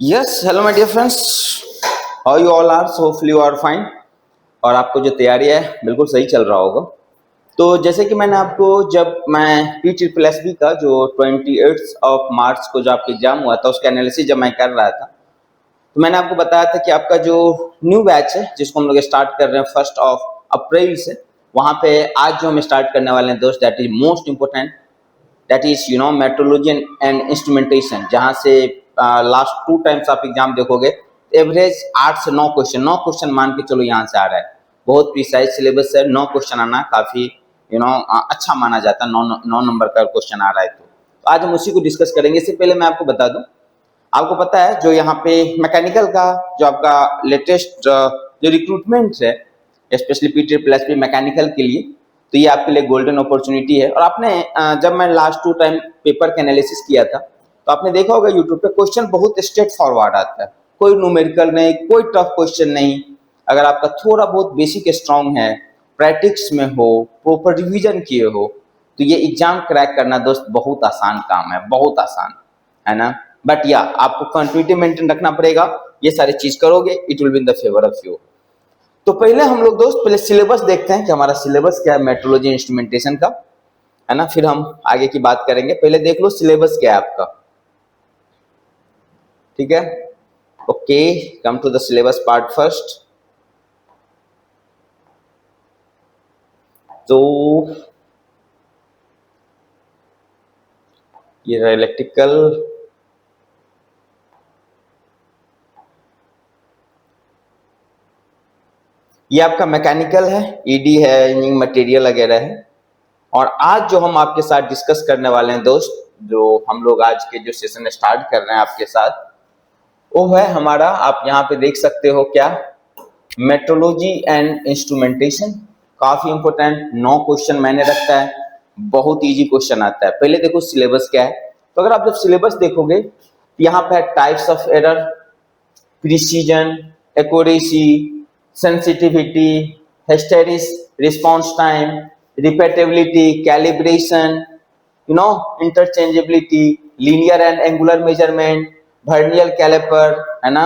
Yes hello my dear friends, how you all are, so hopefully you are fine. और आपको जो तैयारी है बिल्कुल सही चल रहा होगा। तो जैसे कि मैंने आपको जब मैं PSSB का जो 28 ऑफ मार्च को जो आपका एग्जाम हुआ था उसका एनालिसिस जब मैं कर रहा था, तो मैंने आपको बताया था कि आपका जो न्यू बैच है जिसको हम लोग स्टार्ट कर रहे हैं 1 अप्रैल से, वहाँ पे आज जो हम स्टार्ट करने वाले हैं दोस्त, that is most important, that is metrology and instrumentation, जहाँ से लास्ट 2 टाइम्स आप एग्जाम देखोगे एवरेज 8 से 9 क्वेश्चन मान के चलो यहाँ से आ रहा है। बहुत प्रिसाइज सिलेबस है, 9 क्वेश्चन आना काफी अच्छा माना जाता है। 9 नंबर का क्वेश्चन आ रहा है तो आज हम उसी को डिस्कस करेंगे। इससे पहले मैं आपको बता दूं, आपको पता है जो यहाँ पे मैकेनिकल का जो आपका लेटेस्ट जो रिक्रूटमेंट है, स्पेशली PSSB मैकेनिकल के लिए, तो ये आपके लिए गोल्डन अपॉर्चुनिटी है। और आपने जब मैं लास्ट 2 टाइम पेपर का एनालिसिस किया था तो आपने देखा होगा यूट्यूब पे क्वेश्चन बहुत स्ट्रेट फॉरवर्ड आता है, कोई न्यूमेरिकल नहीं, कोई टफ क्वेश्चन नहीं। अगर आपका थोड़ा बहुत बेसिक स्ट्रांग है, प्रैक्टिस में हो, प्रॉपर रिविजन किए हो, तो ये एग्जाम क्रैक करना दोस्त बहुत आसान काम है, बहुत आसान है ना। बट या आपको कंटिन्यूटी मेंटेन रखना पड़ेगा, ये सारी चीज करोगे it will be in the favour of you. तो पहले हम लोग दोस्त पहले सिलेबस देखते हैं कि हमारा सिलेबस क्या है मेट्रोलॉजी इंस्ट्रूमेंटेशन का, है ना, फिर हम आगे की बात करेंगे। पहले देख लो सिलेबस क्या है आपका, ठीक है। Okay, come to the syllabus part first. तो ये रहा इलेक्ट्रिकल, ये आपका मैकेनिकल है, ईडी है, इंजीनियरिंग मटेरियल वगैरह है। और आज जो हम आपके साथ डिस्कस करने वाले हैं दोस्त, जो हम लोग आज के जो सेशन स्टार्ट कर रहे हैं आपके साथ, वो है हमारा, आप यहाँ पे देख सकते हो क्या, मेट्रोलॉजी एंड इंस्ट्रूमेंटेशन। काफी इंपोर्टेंट 9 क्वेश्चन मैंने रखता है, बहुत इजी क्वेश्चन आता है। पहले देखो सिलेबस क्या है। तो अगर आप जब सिलेबस देखोगे तो यहाँ पे types of error, precision, accuracy, sensitivity, hysteresis, response time, repeatability, calibration, interchangeability, linear and angular measurement, vernier caliper, है ना,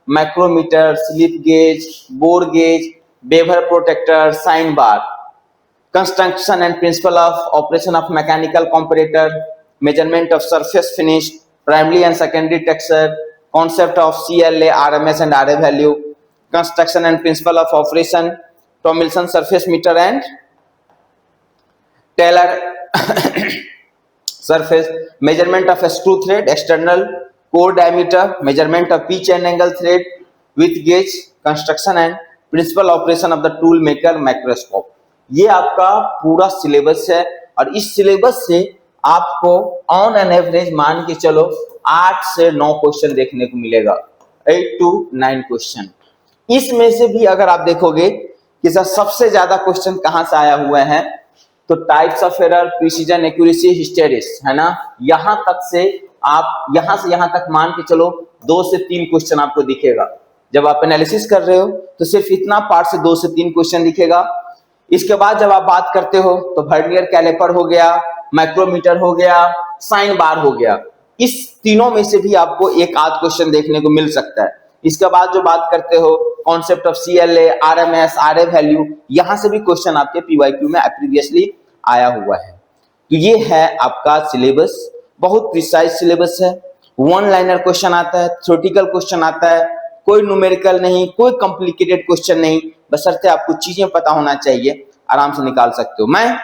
micrometer, slip gauge, bore gauge, bevel protractor, sine bar, construction and principle of operation of mechanical comparator, measurement of surface finish, primary and secondary texture, concept of CLA, RMS and RA value, construction and principle of operation, Tomlinson surface meter and Taylor surface, measurement of a screw thread, external core diameter, measurement of pitch and angle thread, width gauge, construction and principal operation of the tool maker, microscope। ये आपका पूरा syllabus है। और इस syllabus से आपको on an average मान के चलो 8 से 9 क्वेश्चन देखने को मिलेगा, 8 to 9 क्वेश्चन। इसमें से भी अगर आप देखोगे कि सर सबसे ज्यादा क्वेश्चन कहां से आया हुआ है, तो types of error, precision, accuracy, हिस्टेरिस, है ना, यहां तक से आप यहां से यहां तक मान के चलो 2 से 3 क्वेश्चन आपको दिखेगा। जब आप एनालिसिस कर रहे हो तो सिर्फ इतना पार्ट से 2 से 3 क्वेश्चन दिखेगा। इसके बाद जब आप बात करते हो तो वर्नियर कैलिपर हो गया, माइक्रोमीटर हो गया, साइन बार हो गया, इस तीनों में से भी आपको एक आध क्वेश्चन देखने को मिल सकता है। इसके बाद जो बात करते हो concept of CLA, RMS, RA value, यहां से भी क्वेश्चन आपके PYQ में प्रीवियसली आया हुआ है। तो ये है आपका सिलेबस, बहुत प्रिसाइज सिलेबस है। 1 लाइनर क्वेश्चन आता है, थ्योरेटिकल क्वेश्चन आता है, कोई न्यूमेरिकल नहीं, कोई कॉम्प्लिकेटेड क्वेश्चन नहीं, बशर्ते आपको चीजें पता होना चाहिए, आराम से निकाल सकते हो। मैं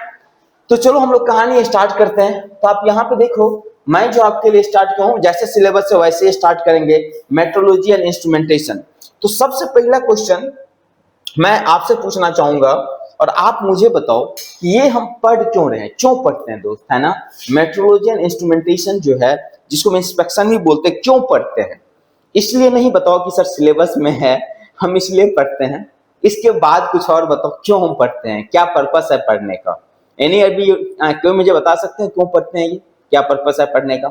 तो चलो हम लोग कहानी स्टार्ट करते हैं। तो आप यहाँ पे देखो, मैं जो आपके लिए स्टार्ट किया हूँ, जैसे सिलेबस है वैसे स्टार्ट करेंगे, मेट्रोलॉजी एंड इंस्ट्रूमेंटेशन। तो सबसे पहला क्वेश्चन मैं आपसे पूछना चाहूंगा और आप मुझे बताओ कि ये हम पढ़ क्यों रहे हैं, क्यों पढ़ते हैं दोस्त, है ना। मेट्रोलॉजी एंड इंस्ट्रूमेंटेशन जो है, जिसको हम इंस्पेक्शन भी बोलते हैं, क्यों पढ़ते हैं? इसलिए नहीं बताओ कि सर सिलेबस में है हम इसलिए पढ़ते हैं, इसके बाद कुछ और बताओ क्यों हम पढ़ते हैं, क्या पर्पस है पढ़ने का। यानी अभी क्यों, मुझे बता सकते हैं क्यों पढ़ते हैं, ये क्या पर्पस है पढ़ने का?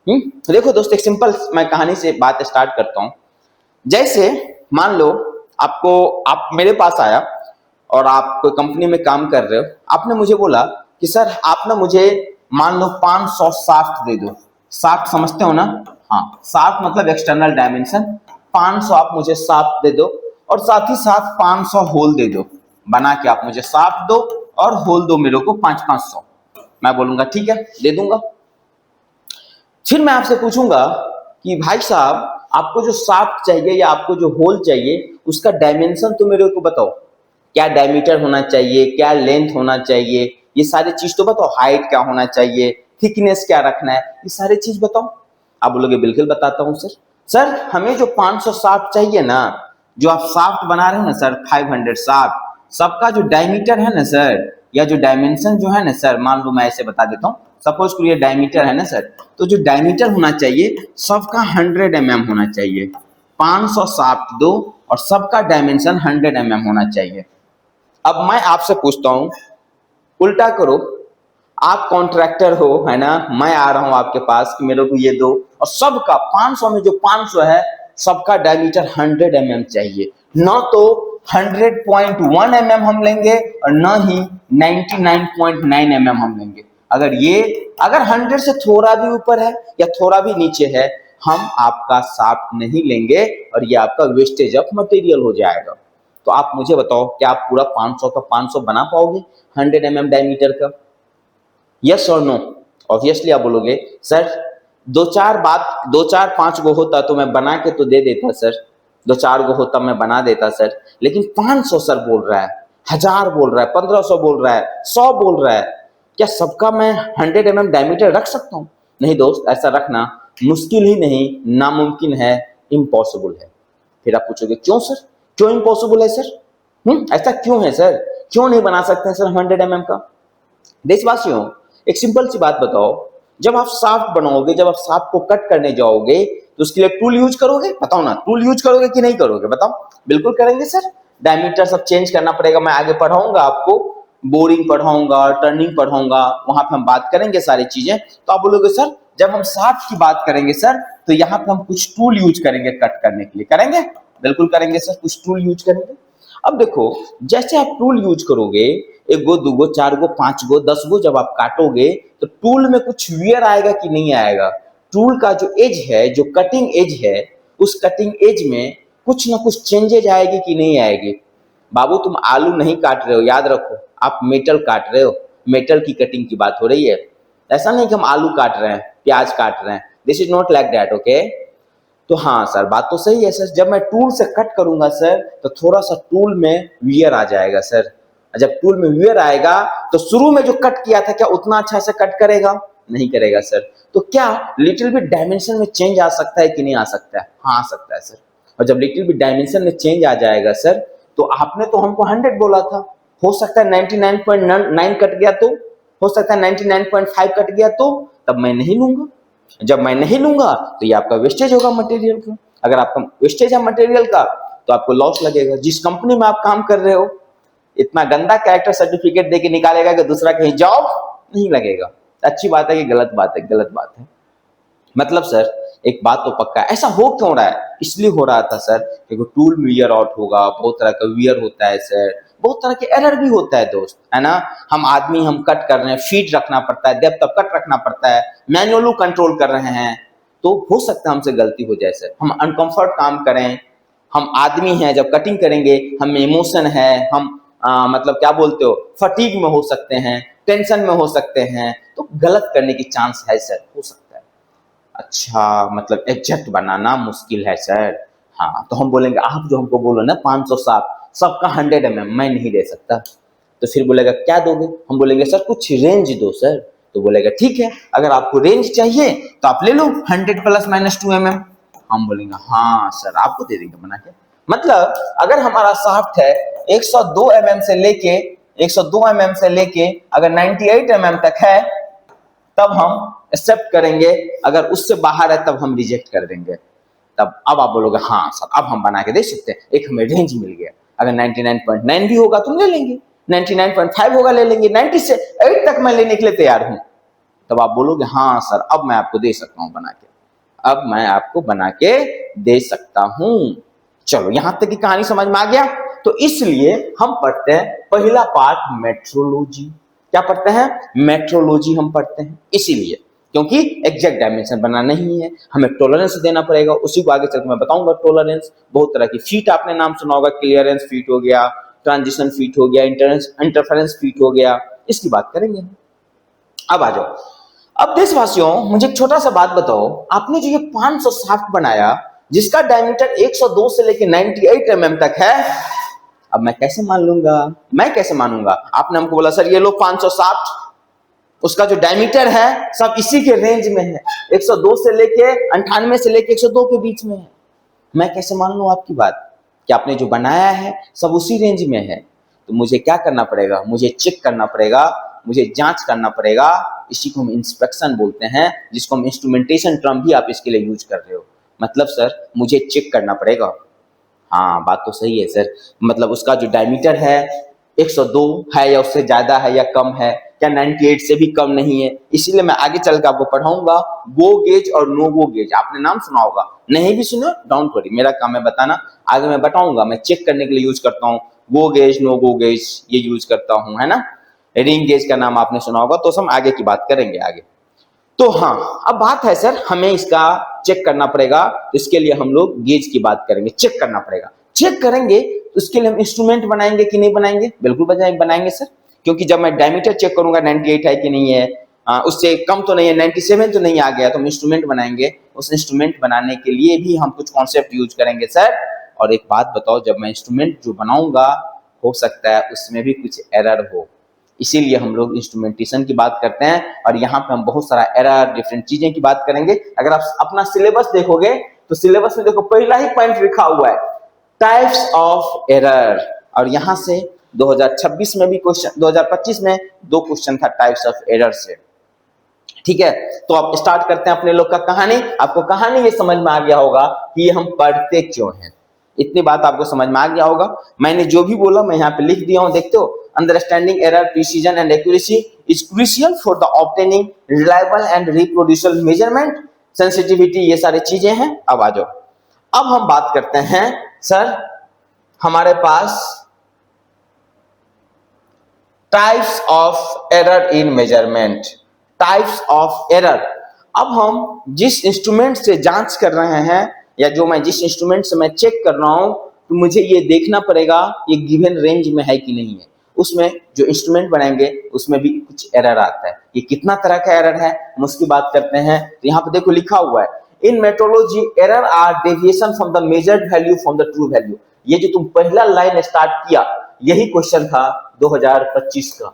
देखो दोस्त, एक सिंपल मैं कहानी से बात स्टार्ट करता हूं। जैसे मान लो आप मेरे पास आया और आप कोई कंपनी में काम कर रहे हो, आपने मुझे बोला कि सर आप ना मुझे मान लो 500 शाफ्ट दे दो। शाफ्ट समझते हो ना, हाँ, शाफ्ट मतलब एक्सटर्नल डायमेंशन। 500 आप मुझे शाफ्ट दे दो और साथ ही साथ 500 होल दे दो। बना के आप मुझे शाफ्ट दो और होल दो मेरे को 500। मैं बोलूंगा ठीक है, दे दूंगा। फिर मैं आपसे पूछूंगा कि भाई साहब, आपको जो शाफ्ट चाहिए या आपको जो होल चाहिए, उसका डायमेंशन तो मेरे को बताओ। क्या डायमीटर होना चाहिए, क्या लेंथ होना चाहिए, ये सारी चीज तो बताओ। हाइट क्या होना चाहिए, थिकनेस क्या रखना है, ये सारी चीज बताओ। आप बोलोगे बिल्कुल बताता हूँ सर। सर हमें जो 500 शाफ्ट चाहिए ना, जो आप शाफ्ट बना रहे हो ना सर, 500 शाफ्ट, सबका जो डायमीटर है ना सर, या जो डायमेंशन जो है ना सर, मान लो मैं ऐसे बता देता हूँ, सपोज करिए डायमीटर है ना सर, तो जो डायमीटर होना चाहिए सबका 100 mm होना चाहिए। 500 शाफ्ट दो और सबका डायमेंशन 100 mm होना चाहिए। अब मैं आपसे पूछता हूं, उल्टा करो। आप कॉन्ट्रैक्टर हो, है ना, मैं आ रहा हूं आपके पास कि मेरे को ये दो, और सबका 500 में जो 500 है, सबका डायमीटर 100 mm चाहिए। न तो 100.1 mm हम लेंगे और न ही 99.9 mm हम लेंगे। अगर 100 से थोड़ा भी ऊपर है या थोड़ा भी नीचे है, हम आपका शाफ्ट नहीं लेंगे और ये आपका वेस्टेज ऑफ मटेरियल हो जाएगा। तो आप मुझे बताओ, क्या आप पूरा 500 का 500 बना पाओगे 100 mm डायमीटर का? यस और नो? ऑब्वियसली आप बोलोगे सर, दो चार पांच गो होता तो मैं बना के तो दे देता सर, 2-4 गो होता मैं बना देता सर, लेकिन 500 सर बोल रहा है, 1000 बोल रहा है, 1500 बोल रहा है, 100 बोल रहा है, क्या सबका मैं 100 mm डायमीटर रख सकता हूँ? नहीं दोस्त, ऐसा रखना मुश्किल ही नहीं, नामुमकिन है, इम्पॉसिबल है। फिर आप पूछोगे क्यों सर, क्यों इम्पॉसिबल है सर? ऐसा क्यों है सर, क्यों नहीं बना सकते सर 100 mm का? देशवासियों, एक सिंपल सी बात बताओ, जब आप शाफ्ट बनाओगे, जब आप शाफ्ट को कट करने जाओगे, तो उसके लिए टूल यूज करोगे? बताओ ना, टूल यूज करोगे कि नहीं करोगे? बताओ। बिल्कुल करेंगे सर। डायमीटर सब चेंज करना पड़ेगा, मैं आगे पढ़ाऊंगा आपको, बोरिंग पढ़ाऊंगा, टर्निंग पढ़ाऊंगा, वहां पे हम बात करेंगे सारी चीजें। तो आप बोलोगे सर, जब हम शाफ्ट की बात करेंगे सर, तो यहाँ पे हम कुछ टूल यूज करेंगे कट करने के लिए। करेंगे? बिल्कुल करेंगे सर, कुछ टूल यूज करेंगे। अब देखो, जैसे आप टूल यूज करोगे, 1 गो 2 गो 4 गो 5 गो 10 गो जब आप काटोगे, तो टूल में कुछ वियर आएगा कि नहीं आएगा? टूल का जो एज है, जो कटिंग एज है, उस कटिंग एज में कुछ ना कुछ चेंजेज आएगी कि नहीं आएगी? बाबू तुम आलू नहीं काट रहे हो, याद रखो, आप मेटल काट रहे हो। मेटल की कटिंग की बात हो रही है। ऐसा नहीं कि हम आलू काट रहे हैं, प्याज काट रहे हैं। This is not like that, okay? तो हाँ सर, बात तो सही है सर, जब मैं टूल से कट करूंगा सर, तो थोड़ा सा टूल में वियर आ जाएगा सर। जब टूल में वियर आएगा, तो शुरू में जो कट किया था, क्या उतना अच्छा से कट करेगा? नहीं करेगा सर। तो क्या लिटिल बिट डायमेंशन में चेंज आ सकता है कि नहीं आ सकता है? हाँ, आ सकता है सर। और जब लिटिल बिट डायमेंशन में चेंज आ जाएगा सर, तो आपने तो हमको 100 बोला था, हो सकता है 99.9 कट गया तो, हो सकता है 99.5 कट गया तो, तब मैं नहीं लूंगा। जब मैं नहीं लूंगा तो ये आपका वेस्टेज होगा मटेरियल का। अगर आपका वेस्टेज है मटेरियल का, तो आपको लॉस लगेगा। जिस कंपनी में आप काम कर रहे हो, इतना गंदा कैरेक्टर सर्टिफिकेट देके निकालेगा कि दूसरा कहीं जॉब नहीं लगेगा। अच्छी बात है कि गलत बात है? गलत बात है। मतलब सर, एक बात तो पक्का है, ऐसा हो क्यों रहा है? इसलिए हो रहा था सर, क्योंकि टूल वियर आउट होगा, बहुत तरह का वियर होता है सर, बहुत तरह के एरर भी होता है दोस्त, है ना। हम आदमी, हम कट कर रहे हैं, फीट रखना पड़ता है, डेप्थ ऑफ कट रखना पड़ता है, मैनुअली कंट्रोल कर रहे हैं, तो हो सकता है हमसे गलती हो जाए सर। हम अनकंफर्ट काम करें, हम आदमी हैं, जब कटिंग करेंगे हम इमोशन है, हम मतलब क्या बोलते हो, फटीग में हो सकते हैं, टेंशन में हो सकते हैं, तो गलत करने की चांस है सर, हो सकता है। अच्छा, मतलब एग्जैक्ट बनाना मुश्किल है सर। हाँ, तो हम बोलेंगे आप जो हमको बोलो ना 507 सबका 100 mm मैं नहीं दे सकता। तो फिर बोलेगा क्या दोगे? हम बोलेंगे सर कुछ रेंज दो सर। तो बोलेगा ठीक है, अगर आपको रेंज चाहिए तो आप ले लो 100 ± 2 mm। हम बोलेंगे हाँ सर, आपको दे देंगे बना के। मतलब अगर हमारा शाफ्ट है 102 mm से लेके 102 mm से लेके अगर 98 mm तक है, तब हम एक्सेप्ट करेंगे, अगर उससे बाहर है तब हम रिजेक्ट कर देंगे। तब अब आप बोलोगे हाँ सर, अब हम बना के दे सकते हैं, एक हमें रेंज मिल गया। अगर 99.9 भी होगा तो ले लेंगे, 99.5 होगा ले लेंगे, 98 तक मैं लेने के लिए तैयार हूं। तब आप बोलोगे हाँ सर, अब मैं आपको दे सकता हूं बना के, अब मैं आपको बना के दे सकता हूं। चलो, यहां तक की कहानी समझ में आ गया। तो इसलिए हम पढ़ते हैं पहला पार्ट मेट्रोलॉजी। क्या पढ़ते हैं? मेट्रोलॉजी हम पढ़ते हैं। इसीलिए क्योंकि एग्जैक्ट डायमेंशन बना नहीं है, हमें टॉलरेंस देना पड़ेगा। उसी को आगे चल के मैं बताऊंगा। टॉलरेंस बहुत तरह की, फीट आपने नाम सुना होगा, क्लियरेंस फीट हो गया, ट्रांजिशन फीट हो गया, इंटरफेरेंस फीट हो गया, इसकी बात करेंगे। अब आ जाओ। अब देशवासियों, मुझे एक छोटा सा बात बताओ, आपने जो ये 500 शाफ्ट बनाया जिसका डायमीटर 102 से लेकर 98 mm तक है, अब मैं कैसे मान लूंगा, मैं कैसे मानूंगा? आपने हमको बोला सर ये लो 500 शाफ्ट, उसका जो डायमीटर है सब इसी के रेंज में है, 102 से लेके 98 से लेके 102 के बीच में है। मैं कैसे मान लूं आपकी बात कि आपने जो बनाया है सब उसी रेंज में है? तो मुझे क्या करना पड़ेगा? मुझे चेक करना पड़ेगा, मुझे जांच करना पड़ेगा। इसी को हम इंस्पेक्शन बोलते हैं, जिसको हम इंस्ट्रूमेंटेशन टर्म भी आप इसके लिए यूज कर रहे हो। मतलब सर मुझे चेक करना पड़ेगा। हाँ बात तो सही है सर, मतलब उसका जो डायमीटर है 102 है या उससे ज्यादा है या कम है, क्या 98 से भी कम नहीं है। इसीलिए मैं आगे चल कर आपको पढ़ाऊंगा गो गेज और नो गो गेज। आपने नाम सुना होगा, नहीं भी सुनो डोंट वरी, मेरा काम है बताना, आगे मैं बताऊंगा। मैं चेक करने के लिए यूज करता हूँ go gauge, no go gauge, ये यूज करता हूँ, है ना। रिंग गेज का नाम आपने सुना होगा। तो हम आगे की बात करेंगे आगे। तो हाँ, अब बात है सर हमें इसका चेक करना पड़ेगा, तो इसके लिए हम लोग गेज की बात करेंगे। चेक करना पड़ेगा, चेक करेंगे तो उसके लिए हम इंस्ट्रूमेंट बनाएंगे कि नहीं बनाएंगे? बिल्कुल बनाएंगे सर, क्योंकि जब मैं डायमीटर चेक करूंगा 98 है कि नहीं है, उससे कम तो नहीं है, 97 तो नहीं आ गया, तो हम इंस्ट्रूमेंट बनाएंगे। उस इंस्ट्रूमेंट बनाने के लिए भी हम कुछ कॉन्सेप्ट यूज करेंगे सर। और एक बात बताओ, जब मैं इंस्ट्रूमेंट जो बनाऊंगा हो सकता है उसमें भी कुछ एरर हो, इसीलिए हम लोग इंस्ट्रूमेंटेशन की बात करते हैं। और यहाँ पे हम बहुत सारा एरर, डिफरेंट चीजें की बात करेंगे। अगर आप अपना सिलेबस देखोगे तो सिलेबस में देखो पहला ही पॉइंट लिखा हुआ है टाइप्स ऑफ एरर, और यहाँ से 2026 में भी क्वेश्चन, 2025 में 2 क्वेश्चन था टाइप्स ऑफ एरर से। ठीक है, तो आप स्टार्ट करते हैं अपने लोग का कहानी। आपको कहानी ये समझ में आ गया होगा कि ये हम पढ़ते क्यों हैं, इतनी बात आपको समझ में आ गया होगा। मैंने जो भी बोला मैं यहाँ पे लिख दिया हूँ, देखते हो। Understanding error, precision and accuracy is crucial for the obtaining reliable and reproducible measurement, sensitivity, ये सारी चीजें हैं। अब आ जाओ, अब हम बात करते हैं सर हमारे पास types of error in measurement, types of error. अब हम जिस इंस्ट्रूमेंट से जांच कर रहे हैं, या जो मैं जिस इंस्ट्रूमेंट से मैं चेक कर रहा हूं, तो मुझे ये देखना पड़ेगा ये गिवन रेंज में है कि नहीं है। उसमें जो इंस्ट्रूमेंट बनाएंगे उसमें भी कुछ एरर आता है। ये कितना तरह का एरर है हम उसकी बात करते हैं। तो यहाँ पे देखो लिखा हुआ है in metrology error are deviation from the measured value from the true value. ये जो तुम पहला लाइन स्टार्ट किया यही क्वेश्चन था 2025 का।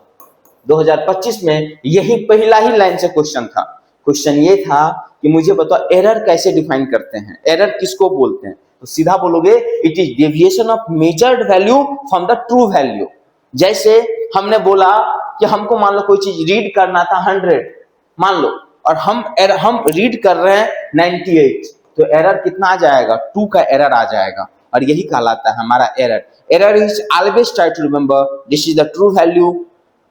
2025 में यही पहला ही लाइन से क्वेश्चन था। क्वेश्चन ये था कि मुझे बताओ एरर कैसे डिफाइन करते हैं, एरर किसको बोलते हैं? तो सीधा बोलोगे it is deviation of measured value from the true value. जैसे हमने बोला कि हमको मान लो कोई चीज रीड करना था 100 मान लो, और हम रीड कर रहे हैं 98, तो एरर कितना आ जाएगा? 2 का एरर आ जाएगा, और यही कहलाता है हमारा error. Error is always try to remember this is the true value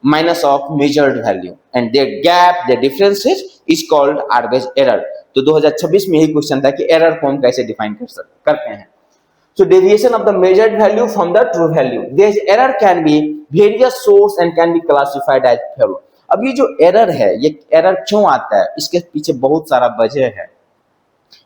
minus of measured value and their gap, their differences is called average error। तो 2026 में यही क्वेश्चन था कि एरर को हम कैसे डिफाइन करते हैं। So deviation of the measured value from the true value, this error can be various source and can be classified as follow। अब ये जो एरर है, ये एरर क्यों आता है, इसके पीछे बहुत सारा वजह है।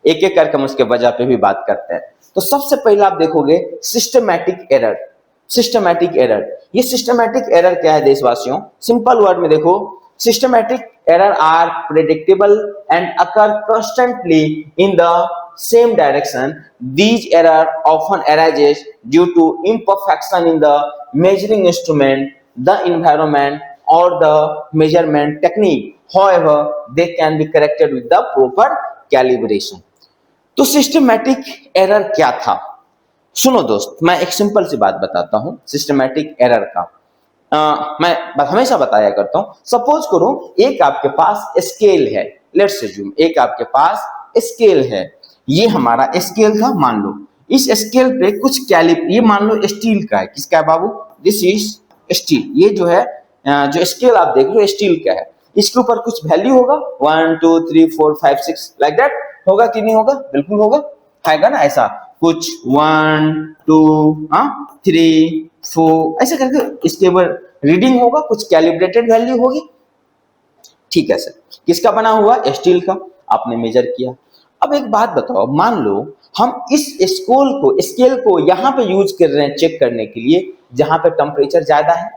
एक एक करके हम उसके वजह पे भी बात करते हैं। तो सबसे पहले आप देखोगे सिस्टमैटिक एरर। सिस्टमैटिक एरर, ये सिस्टमैटिक एरर क्या है देशवासियों? सिंपल वर्ड में देखो, systematic error are predictable and occur constantly in the same direction. These error often arises due to imperfection in the measuring instrument, the environment or the measurement technique. However, they can be corrected with the proper calibration। तो systematic error क्या था? सुनो दोस्त, मैं एक simple सी बात बताता हूं सिस्टमैटिक एरर का। मैं हमेशा बताया करता हूं। सपोज करो एक आपके पास स्केल है, लेट्स अज्यूम एक आपके पास स्केल है, ये हमारा स्केल था मान लो। इस स्केल पे कुछ कैलिप, ये मान लो स्टील का है। किसका है बाबू? This is steel. ये जो है जो स्केल आप देख रहे हो स्टील का है। इसके ऊपर कुछ वैल्यू होगा 1 2 3 4 5 6 लाइक दैट, होगा कि नहीं होगा? बिल्कुल होगा, आएगा ना ऐसा कुछ 1 2 3 4 ऐसे करके स्टेबल रीडिंग होगा, कुछ कैलिब्रेटेड वैल्यू होगी। ठीक है सर, किसका बना हुआ? स्टील का। आपने मेजर किया। अब एक बात बताओ, मान लो हम इस स्केल को यहाँ पे यूज कर रहे हैं चेक करने के लिए जहां पे टेम्परेचर ज्यादा है।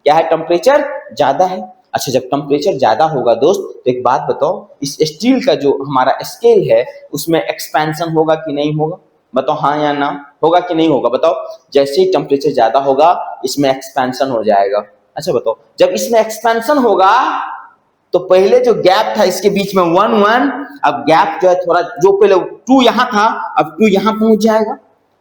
क्या है? टेम्परेचर ज्यादा है। अच्छा, जब टेम्परेचर ज्यादा होगा दोस्त, तो एक बात बताओ, इस स्टील का जो हमारा स्केल है उसमें एक्सपेंशन होगा कि नहीं होगा? बताओ हाँ या ना, होगा कि नहीं होगा? बताओ। जैसे ही टेम्परेचर ज्यादा होगा इसमें एक्सपेंशन हो जाएगा। अच्छा बताओ, जब इसमें एक्सपेंशन होगा तो पहले जो गैप था इसके बीच में 1 1, अब गैप जो है थोड़ा, जो पहले 2 यहां था अब 2 यहां पहुंच जाएगा।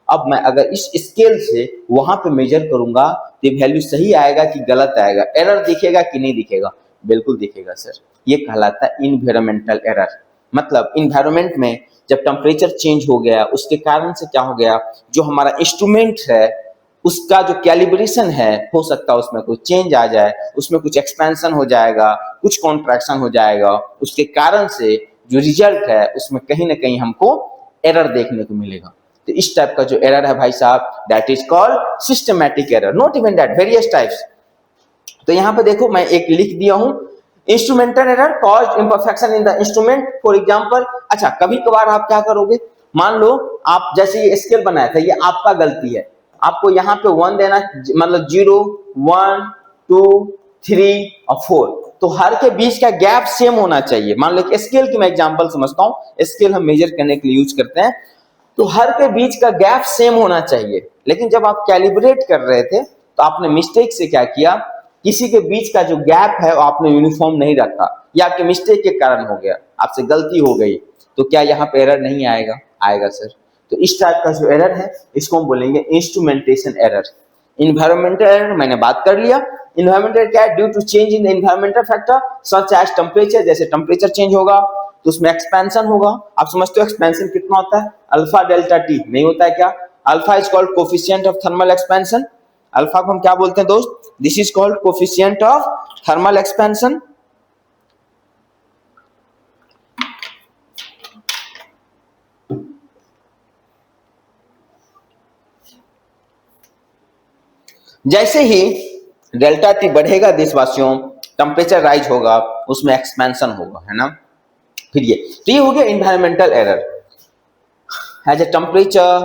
अब मैं अगर इस स्केल से वहां पे मेजर करूंगा तो ये वैल्यू सही आएगा कि गलत आएगा? एरर दिखेगा कि नहीं दिखेगा? बिल्कुल दिखेगा सर। ये कहलाता है इन्वायरमेंटल एरर। मतलब इन्वायरमेंट में जब टेम्परेचर चेंज हो गया उसके कारण से क्या हो गया, जो हमारा इंस्ट्रूमेंट है उसका जो कैलिब्रेशन है, हो सकता है उसमें कुछ चेंज आ जाए, उसमें कुछ एक्सपेंशन हो जाएगा, कुछ कॉन्ट्रैक्शन हो जाएगा, उसके कारण से जो रिजल्ट है उसमें कहीं ना कहीं हमको एरर देखने को मिलेगा। तो इस टाइप का जो एरर है भाई साहब, that is called systematic error. Not even that, various types. तो यहाँ पे देखो मैं एक लिख दिया हूं, instrumental error caused imperfection in the instrument, for example. अच्छा, कभी कभार आप क्या करोगे, मान लो आप जैसे ये स्केल बनाया था, ये आपका गलती है, आपको यहाँ पे 1 देना, मतलब 0 1 2 3 और 4, तो हर के बीच का गैप सेम होना चाहिए। मान लो स्केल की मैं एग्जांपल समझता हूँ, स्केल हम मेजर करने के लिए यूज करते हैं, तो हर के बीच का गैप सेम होना चाहिए। लेकिन जब आप कैलिब्रेट कर रहे थे तो आपने मिस्टेक से क्या किया, किसी के बीच का जो गैप है वो आपने यूनिफॉर्म नहीं रखा, या आपके मिस्टेक के कारण हो गया, आपसे गलती हो गई, तो क्या यहाँ पे एरर नहीं आएगा? आएगा सर। तो इस टाइप का जो एरर है इसको हम बोलेंगे इंस्ट्रूमेंटेशन एरर। इन्वायरमेंटल एरर मैंने बात कर लिया। इन्वायरमेंटल क्या है? Due to change in the environmental factor such as temperature, जैसे टेम्परेचर चेंज होगा तो उसमें एक्सपेंशन होगा। आप समझते हो एक्सपेंशन कितना होता है? अल्फा डेल्टा टी, नहीं होता है क्या? Alpha is called coefficient of thermal expansion. Alpha को हम क्या बोलते हैं दोस्त? This is called coefficient of thermal expansion. जैसे ही डेल्टा टी बढ़ेगा देशवासियों, टेम्परेचर राइज होगा, उसमें एक्सपेंशन होगा, है ना। फिर ये हो गया environmental error. As a temperature,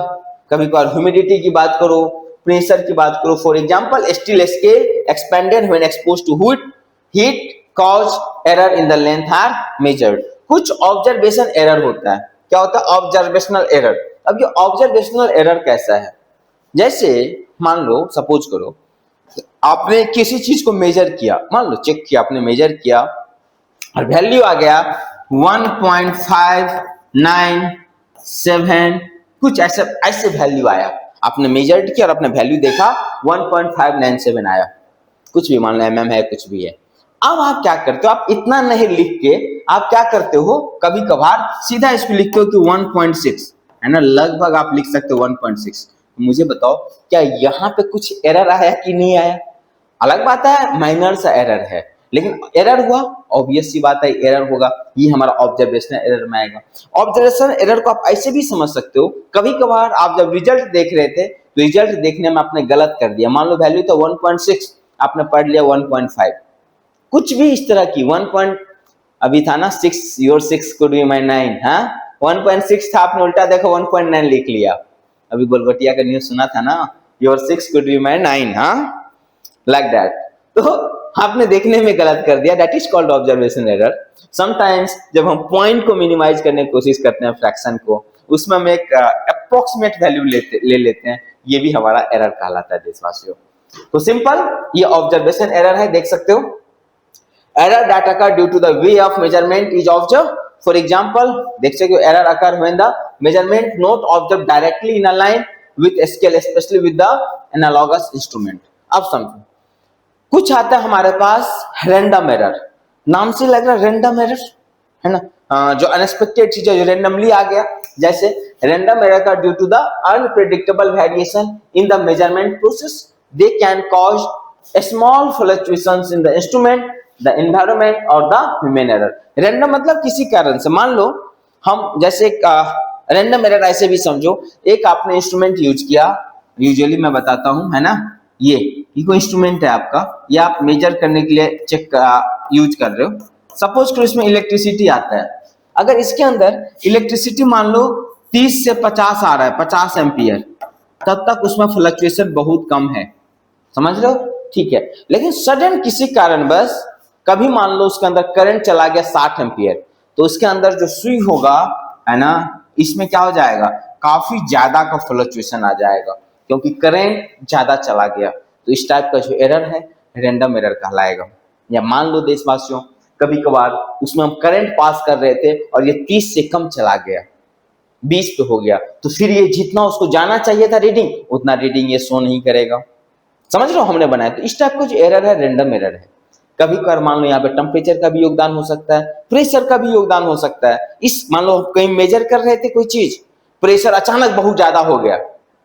कभी कभार ह्यूमिडिटी की बात करो, प्रेशर की बात करो। For example, steel scale expanded when exposed to heat cause error in the length are measured. कुछ ऑब्जर्वेशन एरर होता है। क्या होता है? Observational error. अब ये ऑब्जर्वेशनल एरर कैसा है? जैसे मान लो, सपोज करो आपने किसी चीज को मेजर किया, मान लो चेक किया, आपने मेजर किया और वैल्यू आ गया 1.597, कुछ ऐसे वैल्यू आया। आपने मेजर्ड किया और आपने वैल्यू देखा 1.597 आया, कुछ भी मान लो mm है, कुछ भी है। अब आप क्या करते हो? आप इतना नहीं लिख के आप क्या करते हो, कभी कभार सीधा इसको लिखते हो कि 1.6, है ना, लगभग आप लिख सकते हो 1.6। मुझे बताओ क्या यहाँ पे कुछ एरर आया कि नहीं आया? अलग बात है माइनर सा एरर है, लेकिन एरर हुआ, ऑब्वियस सी बात है एरर होगा। ये हमारा ऑब्जर्वेशनल एरर में आएगा। ऑब्जर्वेशनल एरर को आप ऐसे भी समझ सकते हो, कभी कभार आप जब रिजल्ट देख रहे थे तो रिजल्ट देखने में आपने गलत कर दिया। मान लो वैल्यू तो 1.6, आपने पढ़ लिया 1.5, कुछ भी इस तरह की 1 पॉइंट, अभी था ना 6, योर 6 कुड बी माय 9, हाँ 1.6 था, आपने उल्टा देखो 1.9 लिख लिया। अभी गोलगटिया का न्यूज सुना था ना, योर 6 कुड बी माय 9, हाँ, लाइक दैट। तो आपने देखने में गलत कर दिया, that is called observation error. Sometimes जब हम पॉइंट को मिनिमाइज करने की कोशिश करते हैं, फ्रैक्शन को, उसमें हम एक अप्रोक्सीमेट वैल्यू ले लेते हैं, ये भी हमारा एरर कहलाता है देशवासियों। तो सिंपल, ये ऑब्जर्वेशन एरर है, देख सकते हो। Error that occur due to the way of measurement is observed. For example, देख सकते हो error occur when the measurement not observed directly in a line with a scale, especially with the analogous instrument. अब समझो, कुछ आता है हमारे पास random error, नाम से लग रहा है रैंडम एरर, है ना, जो अनएक्सपेक्टेड चीज है, जो रैंडमली आ गया। जैसे रैंडम एरर का due to the unpredictable variation in the measurement process, they can cause small fluctuations in the instrument, the environment और द ह्यूमन एरर। रैंडम मतलब किसी कारण से, मान लो हम जैसे रैंडम एरर ऐसे भी समझो, एक आपने इंस्ट्रूमेंट यूज किया, यूजुअली मैं बताता हूं, है ना, ये कोई इंस्ट्रूमेंट है आपका, ये आप मेजर करने के लिए चेक यूज कर रहे हो, सपोज करो इसमें इलेक्ट्रिसिटी आता है, अगर इसके अंदर इलेक्ट्रिसिटी मान लो 30 से 50 आ रहा है, 50 एम्पियर, तब तक उसमें फ्लक्चुएशन बहुत कम है, समझ रहे हो, ठीक है। लेकिन सडन किसी कारणवश कभी मान लो उसके अंदर करंट चला गया 60 एम्पियर, तो उसके अंदर जो सुई होगा, है ना, इसमें क्या हो जाएगा, काफी ज्यादा का फ्लक्चुएशन आ जाएगा, क्योंकि करंट ज्यादा चला गया। तो इस टाइप का जो एरर है रैंडम एरर कहलाएगा। या मान लो देशवासियों, कभी कभार उसमें हम करंट पास कर रहे थे और ये 30 से कम चला गया, 20 पे हो गया, तो फिर ये जितना उसको जाना चाहिए था रीडिंग, उतना रीडिंग ये शो नहीं करेगा, समझ रहे हो, हमने बनाया। तो इस टाइप का जो एरर है रैंडम एरर है। कभी कभार मान लो यहाँ पे टेम्परेचर का भी योगदान हो सकता है, प्रेशर का भी योगदान हो सकता है। इस मान लो कहीं मेजर कर रहे थे कोई चीज, प्रेशर अचानक बहुत ज्यादा हो गया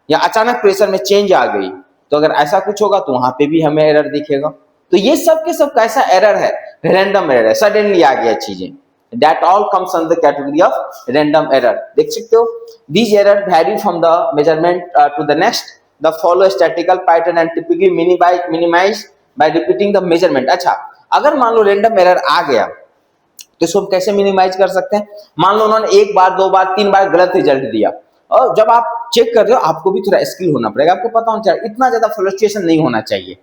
या अचानक प्रेशर में चेंज आ गई, तो अगर ऐसा कुछ होगा तो वहां पे भी हमें एरर दिखेगा। तो ये सब के सब कैसा एरर है, रैंडम एरर है, सडनली आ गया चीजें, that all comes under the category of random error। देख सकते हो, these error vary from the measurement to the next, the follow statistical pattern and typically minimize by repeating the measurement। अच्छा, अगर मान लो random error आ गया तो इसको कैसे मिनिमाइज कर सकते हैं। मान लो उन्होंने एक बार, दो बार, तीन बार गलत रिजल्ट दिया, और जब आप चेक कर रहे हो आपको भी थोड़ा स्किल होना पड़ेगा, आपको पता होना चाहिए इतना ज्यादा फ्लक्चुएशन नहीं होना चाहिए,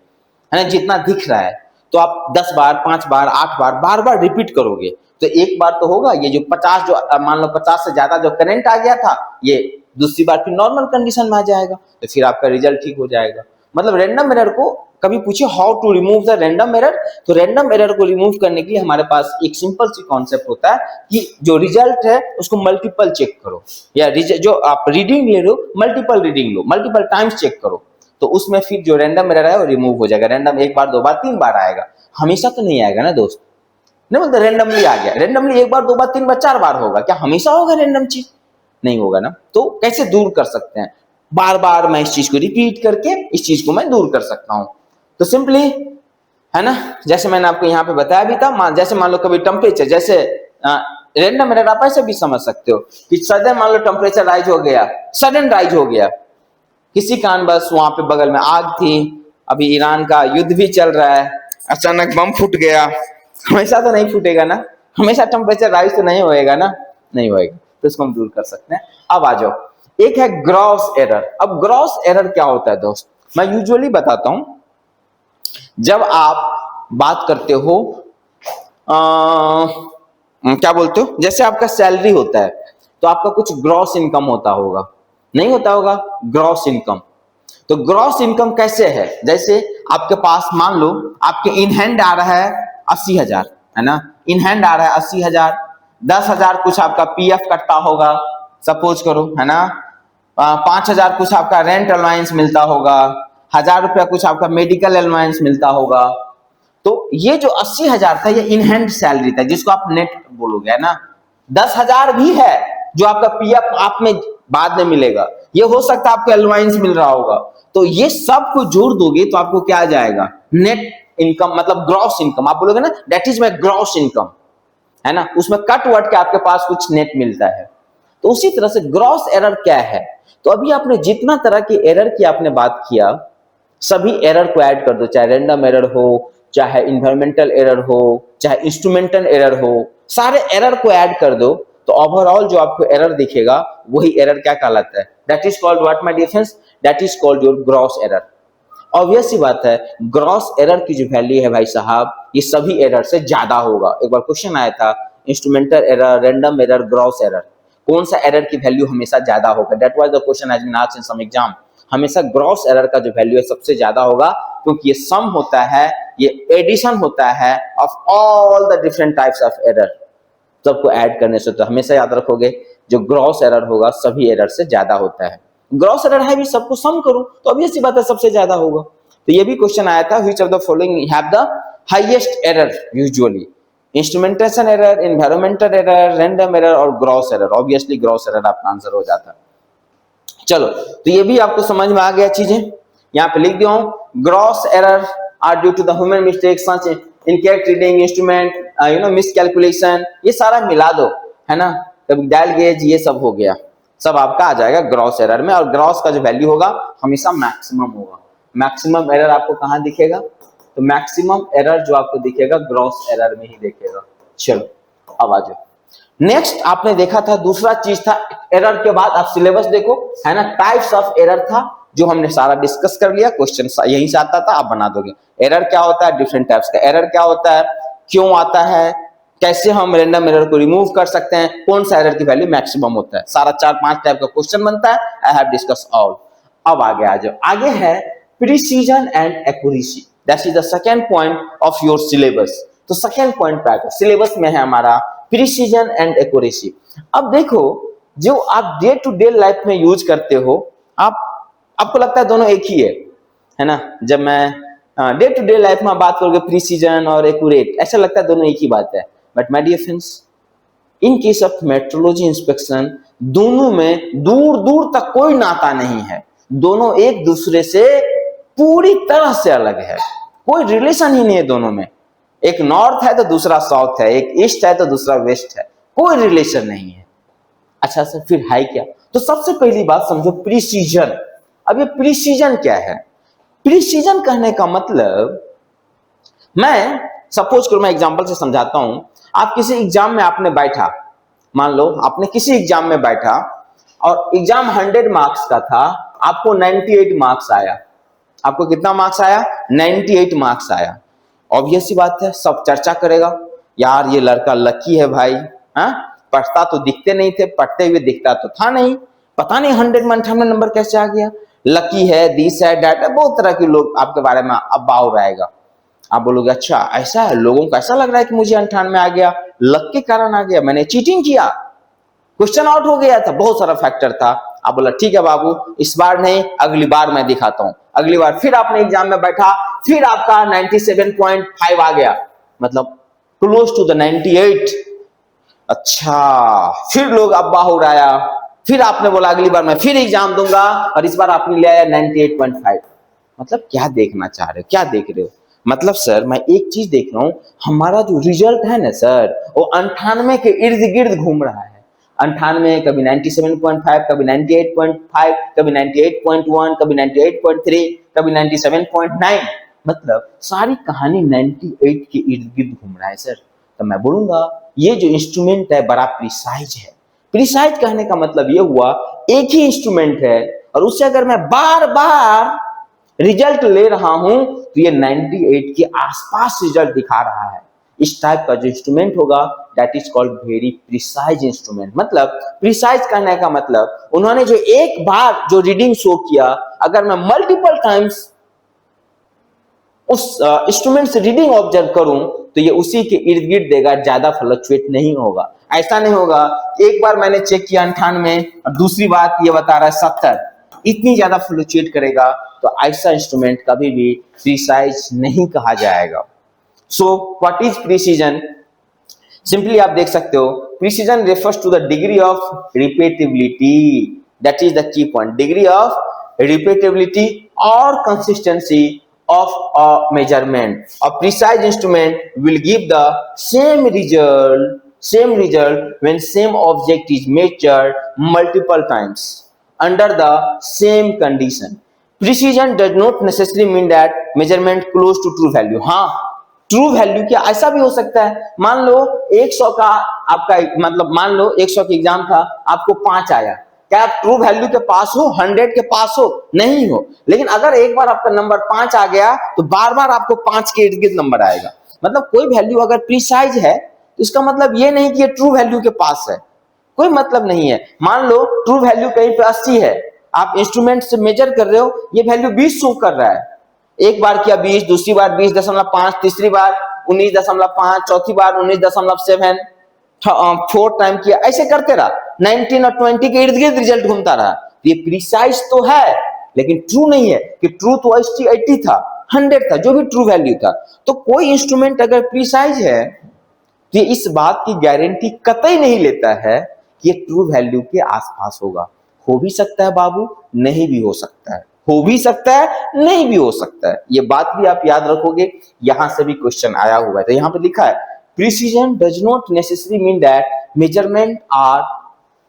है ना, जितना दिख रहा है। तो आप 10 बार, 5 बार, 8 बार, बार बार रिपीट करोगे तो एक बार तो होगा, ये जो 50, जो मान लो 50 से ज्यादा जो करंट आ गया था, ये दूसरी बार फिर नॉर्मल कंडीशन में आ जाएगा, तो फिर आपका रिजल्ट ठीक हो जाएगा। मतलब रैंडम एरर को कभी पूछे how to remove the random error, तो रैंडम एरर को रिमूव करने के लिए हमारे पास एक सिंपल सी कॉन्सेप्ट होता है कि जो रिजल्ट है उसको मल्टीपल चेक करो, या जो आप रीडिंग ले रहे हो मल्टीपल रीडिंग लो, मल्टीपल टाइम्स चेक करो, तो उसमें फिर जो रैंडम एरर है वो रिमूव हो जाएगा। रैंडम एक बार, दो बार, तीन बार आएगा, हमेशा तो नहीं आएगा ना दोस्त, नहीं बोलते रैंडमली आ गया, रैंडमली एक बार, दो बार, तीन बार, चार बार होगा, क्या हमेशा होगा रैंडम चीज, नहीं होगा ना। तो कैसे दूर कर सकते हैं, बार बार मैं इस चीज को रिपीट करके इस चीज को मैं दूर कर सकता हूं। तो सिंपली, है ना, जैसे मैंने आपको यहाँ पे बताया भी था, जैसे मान लो कभी टेम्परेचर, जैसे रैंडम एरर आप ऐसे भी समझ सकते हो कि सडन मान लो टेम्परेचर राइज हो गया, सडन राइज हो गया किसी कारणवश, वहां पे बगल में आग थी, अभी ईरान का युद्ध भी चल रहा है, अचानक बम फूट गया, हमेशा तो नहीं फूटेगा ना, हमेशा टेम्परेचर राइज तो नहीं होएगा ना, नहीं होएगा, तो इसको हम दूर कर सकते हैं। अब आ जाओ, एक है ग्रॉस एरर। अब ग्रॉस एरर क्या होता है दोस्त, मैं यूजुअली बताता हूं, जब आप बात करते हो क्या बोलते हो, जैसे आपका सैलरी होता है तो आपका कुछ ग्रॉस इनकम होता होगा, नहीं होता होगा ग्रॉस इनकम। तो ग्रॉस इनकम कैसे है, जैसे आपके पास मान लो आपके इन हैंड आ रहा है 80,000, है ना, इन हैंड आ रहा है 80,000, 10,000 कुछ आपका पीएफ कटता होगा, सपोज करो, है ना, 5,000 कुछ आपका रेंट अलाउंस मिलता होगा, 1,000 रुपया कुछ आपका मेडिकल अलाउंस मिलता होगा। तो ये जो 80,000 था ये इन हैंड सैलरी था, जिसको आप नेट बोलोगे, है ना। 10,000 भी है जो आपका पीएफ आप में बाद में मिलेगा, ये हो सकता है आपको अलाउंस मिल रहा होगा, तो ये सब को जोड़ दोगे तो आपको क्या आ जाएगा, नेट इनकम, मतलब ग्रॉस इनकम, आप बोलोगे ना that is my gross income, है ना, उसमें कट वट के आपके पास कुछ नेट मिलता है। तो उसी तरह से ग्रॉस एरर क्या है, तो अभी आपने जितना तरह की एरर की आपने बात किया, सभी एरर को ऐड कर दो, चाहे रैंडम एरर हो, चाहे इन्वायरमेंटल एरर हो, चाहे इंस्ट्रूमेंटल एरर हो, सारे एरर को ऐड कर दो, तो ओवरऑल जो आपको एरर दिखेगा वही एरर क्या कहलाता है, that is called what my dear friends, that is called your gross error. Obvious सी बात है, ग्रॉस एरर की जो वैल्यू है भाई साहब, ये सभी एरर से ज्यादा होगा। एक बार क्वेश्चन आया था, instrumental error, random error, gross error, कौन सा एरर की वैल्यू हमेशा ज्यादा होगा, that was the question has been asked in some exam. हमेशा ग्रॉस एरर का जो वैल्यू है सबसे ज्यादा होगा, क्योंकि ये सम होता है, ये एडिशन होता है of all the different types of error, सबको ऐड करने से। तो हमेशा याद रखोगे जो ग्रॉस एरर होगा सभी एरर से ज्यादा होता है। ग्रॉस एरर है भी, सबको सम करो तो ऑब्वियस सी बात है सबसे ज्यादा होगा। तो ये भी क्वेश्चन आया था, which of the following have the highest error usually, instrumentation error, environmental error, random error और gross error. Obviously gross error आपका आंसर हो जाता है। चलो, तो ये भी आपको समझ में आ गया चीजें, यहाँ पे लिख दिया हूं, gross error are due to the human mistakes such incorrect reading, instrument miscalculation, ये सारा मिला दो, है ना, तब डायल गेज, ये सब हो गया, सब आपका आ जाएगा ग्रॉस एरर में। और ग्रॉस का जो वैल्यू होगा हमेशा मैक्सिमम होगा। मैक्सिमम एरर आपको कहाँ दिखेगा, तो मैक्सिमम एरर जो आपको दिखेगा ग्रॉस एरर में ही दिखेगा। चलो अब आ जाओ। नेक्स्ट आपने देखा था दूसरा चीज था एरर के बाद आप सिलेबस देखो, है ना, टाइप्स ऑफ एरर था जो हमने सारा डिस्कस कर लिया, क्वेश्चन यहीं से आता था, आप बना दोगे। एरर क्या होता है, डिफरेंट टाइप्स का एरर क्या होता है, क्यों आता है, कैसे हम रैंडम एरर को रिमूव कर सकते हैं, कौन सा एरर की वैल्यू मैक्सिमम होता है, सारा 4-5 टाइप का क्वेश्चन बनता है। I have discuss all. अब आगे आ जाओ। आगे है precision and accuracy, that is the second point of your syllabus. तो सेकंड पॉइंट पे आकर सिलेबस में है हमारा प्रिसीजन एंड एक्यूरेसी। अब देखो जो आप डे टू डे लाइफ में यूज करते हो, आपको लगता है दोनों एक ही है ना। जब मैं डे टू डे लाइफ में बात करोगे प्रिसीजन और एक्यूरेट, ऐसा लगता है दोनों एक ही बात है। But my dear friends, in case of metrology inspection दोनों में दूर दूर तक कोई नाता नहीं है, दोनों एक दूसरे से पूरी तरह से अलग है, कोई रिलेशन ही नहीं है दोनों में। एक नॉर्थ है तो दूसरा साउथ है, एक ईस्ट है तो दूसरा वेस्ट है, कोई रिलेशन नहीं है। अच्छा सर फिर है क्या? तो सबसे पहली बात समझो प्रिसीजन। अब ये प्रिसीजन क्या है? प्रिसीजन कहने का मतलब, मैं सपोज करो मैं एग्जांपल से समझाता हूं। आप किसी एग्जाम में आपने बैठा, मान लो आपने किसी एग्जाम में बैठा और एग्जाम 100 मार्क्स का था, आपको 98 मार्क्स आया। आपको कितना मार्क्स आया? 98 मार्क्स आया। ऑब्वियस सी बात है, सब चर्चा करेगा, यार ये लड़का लकी है भाई, हाँ पढ़ता तो दिखते नहीं थे, पढ़ते हुए दिखता तो था नहीं, पता नहीं 100 में 98 नंबर कैसे आ गया। लकी है, दिस है, डैट है, बहुत तरह के लोग आपके बारे में अब्बा हो रहेगा। आप बोलोगे अच्छा ऐसा है, लोगों को ऐसा लग रहा है कि मुझे 98 आ गया, लक के कारण आ गया, मैंने चीटिंग किया, क्वेश्चन आउट हो गया था, बहुत सारा फैक्टर था। आप बोला ठीक है बाबू, इस बार नहीं, अगली बार मैं दिखाता हूं। अगली बार फिर आपने एग्जाम में बैठा, फिर आपका 97.5 आ गया, मतलब क्लोज टू द 98। अच्छा फिर लोग अब्बा हो रहा है, फिर आपने बोला अगली बार मैं फिर एग्जाम दूंगा, और इस बार आपने ले आया 98.5। मतलब क्या देखना चाह रहे हो, क्या देख रहे हो? मतलब सर मैं एक चीज देख रहा हूं, हमारा जो रिजल्ट है ना सर, वो 98 के इर्द गिर्द घूम रहा है। 98, कभी 97.5, कभी 98.5, कभी 98.1, कभी 98.3, कभी 97.9। मतलब सारी कहानी 98 के इर्द गिर्द घूम रहा है सर। तो मैं बोलूंगा ये जो इंस्ट्रूमेंट है बड़ा प्रिसाइज है। प्रिसाइज कहने का मतलब ये हुआ एक ही इंस्ट्रूमेंट है और उससे अगर मैं बार बार रिजल्ट ले रहा हूं तो ये 98 के आसपास रिजल्ट दिखा रहा है। इस टाइप का जो इंस्ट्रूमेंट होगा that is called very precise instrument. मतलब प्रिसाइज करने का मतलब उन्होंने जो एक बार जो रीडिंग शो किया, अगर मैं मल्टीपल टाइम्स उस इंस्ट्रूमेंट से रीडिंग ऑब्जर्व करूं तो ये उसी के इर्द गिर्द देगा, ज्यादा फ्लक्चुएट नहीं होगा। ऐसा नहीं होगा एक बार मैंने चेक किया 98 और दूसरी बात ये बता रहा है 70, इतनी ज्यादा फ्लक्चुएट करेगा, तो ऐसा इंस्ट्रूमेंट कभी भी प्रिसाइज नहीं कहा जाएगा। So what is precision? Simply आप देख सकते हो, precision refers to the degree of repeatability, that is the key point, degree of repeatability और consistency of a measurement. A precise instrument will give the same result when same object is measured multiple times under the same condition. Precision does not necessarily mean that measurement close to true value. हाँ, true value क्या ऐसा भी हो सकता है। मान लो 100 का आपका, मतलब मान लो 100 का एग्जाम था, आपको 5 आया, क्या आप ट्रू वैल्यू के पास हो, 100 के पास हो? नहीं हो। लेकिन अगर एक बार आपका नंबर 5 आ गया तो बार बार आपको 5 के इर्द गिर्द नंबर आएगा। मतलब कोई वैल्यू अगर प्रिसाइज है तो इसका मतलब ये नहीं कि ये ट्रू वैल्यू के पास है, कोई मतलब नहीं है। मान लो ट्रू वैल्यू कहीं पे 80 है, आप इंस्ट्रूमेंट से मेजर कर रहे हो, ये वैल्यू 20 शो कर रहा है, एक बार किया 20, दूसरी बार 20.5, तीसरी बार 19.5, चौथी बार 19.7, फोर्थ टाइम किया, ऐसे करते रहा, 19 और 20 के इर्द गिर्द रिजल्ट घूमता रहा। ये प्रिसाइज तो है लेकिन ट्रू नहीं है, कि ट्रू तो 80 था, 100 था, जो भी ट्रू वैल्यू था। तो कोई इंस्ट्रूमेंट अगर प्रिसाइज है तो ये इस बात की गारंटी कतई नहीं लेता है कि ये ट्रू वैल्यू के आसपास होगा। हो भी सकता है बाबू, नहीं भी हो सकता है, हो भी सकता है, नहीं भी हो सकता है। ये बात भी आप याद रखोगे, यहां से भी क्वेश्चन आया हुआ है। तो यहां पर लिखा है precision does not necessary mean that measurement are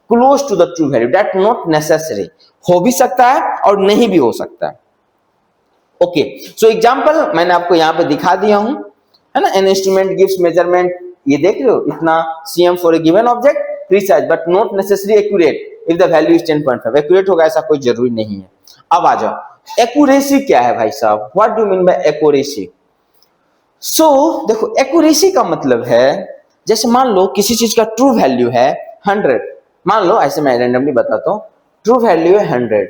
close to the true value, that not necessary. हो भी सकता है और नहीं भी हो सकता है। ओके, सो एग्जांपल मैंने आपको यहां पे दिखा दिया हूं, है ना। एन इंस्ट्रूमेंट गिव्स मेजरमेंट ये देख रहे हो, इतना cm for a given object, precise but not necessary accurate if the value is 10.5। Accurate होगा ऐसा कोई जरूरी नहीं है। अब आ जाओ, एक्यूरेसी क्या है भाई साहब, what do mean by accuracy? So देखो, एक्यूरेसी का मतलब है, जैसे मान लो किसी चीज का ट्रू वैल्यू है 100, मान लो ऐसे मैं रैंडमली बताता हूँ, ट्रू वैल्यू है 100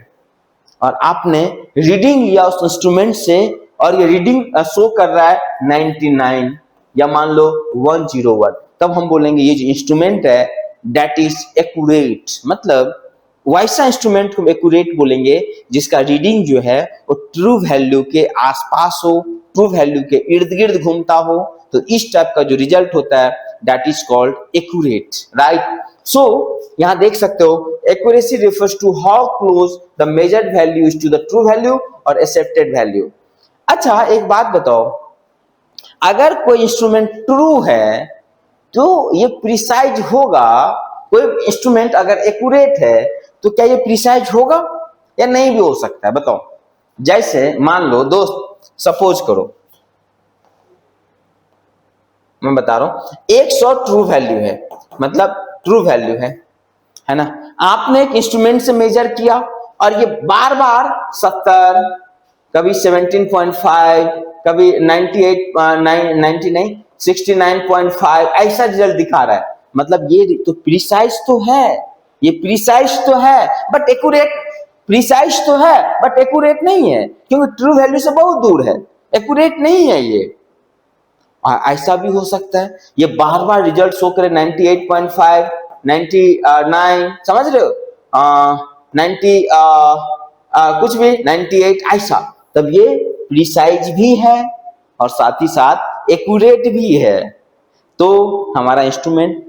और आपने रीडिंग लिया उस इंस्ट्रूमेंट से और ये रीडिंग शो कर रहा है 99 या मान लो 101, तब हम बोलेंगे ये जो इंस्ट्रूमेंट है दैट इज एक्यूरेट। मतलब वैसा इंस्ट्रूमेंट को एक्यूरेट बोलेंगे जिसका रीडिंग जो है वो ट्रू वैल्यू के आसपास हो, ट्रू वैल्यू के इर्द गिर्द घूमता हो, तो इस टाइप का जो रिजल्ट होता है that is called accurate, right. So यहां देख सकते हो, accuracy refers to how close the measured value is to the true value और एक्सेप्टेड वैल्यू। अच्छा एक बात बताओ, अगर कोई इंस्ट्रूमेंट ट्रू है तो ये प्रिसाइज होगा, कोई इंस्ट्रूमेंट अगर एक्यूरेट है तो क्या ये प्रिसाइज होगा या नहीं भी हो सकता है, बताओ। जैसे मान लो दोस्त, सपोज करो, मैं बता रहा हूं 100 ट्रू वैल्यू है, मतलब ट्रू वैल्यू है ना, आपने एक इंस्ट्रूमेंट से मेजर किया और ये बार बार 70, कभी 17.5, कभी 69.5 ऐसा रिजल्ट दिखा रहा है। मतलब ये तो प्रिसाइज तो है, ये प्रिसाइज तो है बट एक्यूरेट, प्रिसाइज तो है बट एक्यूरेट नहीं है, क्योंकि ट्रू वैल्यू से बहुत दूर है, एक्यूरेट नहीं है ये। ऐसा भी हो सकता है ये बार बार रिजल्ट शो करे 98.5, 99, समझ रहे हो, 90 कुछ भी 98 ऐसा, तब ये प्रिसाइज भी है और साथ ही साथ एक्यूरेट भी है। तो हमारा इंस्ट्रूमेंट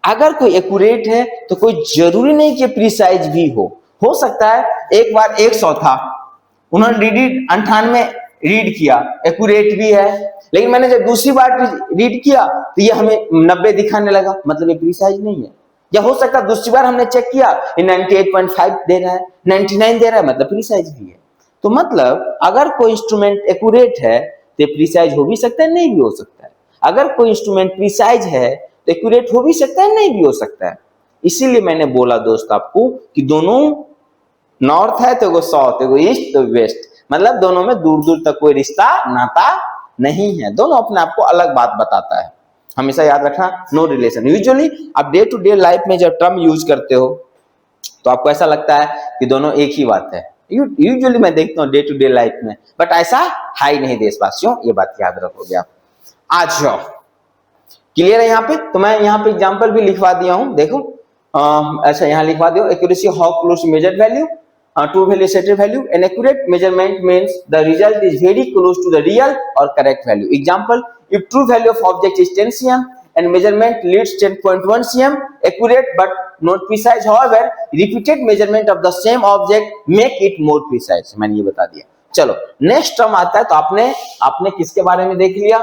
अगर कोई एक्यूरेट है तो कोई जरूरी नहीं कि प्रिसाइज भी हो सकता है एक बार 100 था, उन्होंने 98 रीड किया, एक्यूरेट भी है, लेकिन मैंने जब दूसरी बार रीड किया तो ये हमें 90 दिखाने लगा, मतलब ये प्रिसाइज नहीं है। या हो सकता है दूसरी बार हमने चेक किया ये 98.5 दे रहा है, 99 दे रहा है, मतलब प्रिसाइज भी है। तो मतलब अगर कोई इंस्ट्रूमेंट एक्यूरेट है तो प्रिसाइज हो भी सकता है, नहीं भी हो सकता है। अगर कोई इंस्ट्रूमेंट प्रिसाइज है तो एक्यूरेट हो भी सकता है, नहीं भी हो सकता है। इसीलिए मैंने बोला दोस्त आपको कि दोनों नॉर्थ है तो एगो साउथ, एगो ईस्ट तो वेस्ट, मतलब दोनों में दूर दूर तक कोई रिश्ता नाता नहीं है, दोनों अपने आप को अलग बात बताता है। हमेशा याद रखना, नो रिलेशन। यूजुअली आप डे टू डे लाइफ में जब टर्म यूज करते हो तो आपको ऐसा लगता है कि दोनों एक ही बात है। यूजुअली मैं देखता हूँ डे टू डे लाइफ में, बट ऐसा है ही नहीं देशवासियों, ये बात याद रखोगे आप। आज जाओ, क्लियर है यहाँ पे? तो मैं यहाँ पे एग्जाम्पल भी लिखवा दिया हूँ, देखो अच्छा यहाँ लिखवा दिया, accuracy how close measured value, true value, accepted value. An accurate measurement means the result is very close to the real or correct value. Example: if true value of object is 10 cm and measurement leads 10.1 cm, accurate but not precise. However, repeated measurement of the same object make it more precise. मैंने ये बता दिया। चलो next term आता है, तो आपने किसके बारे में देख लिया,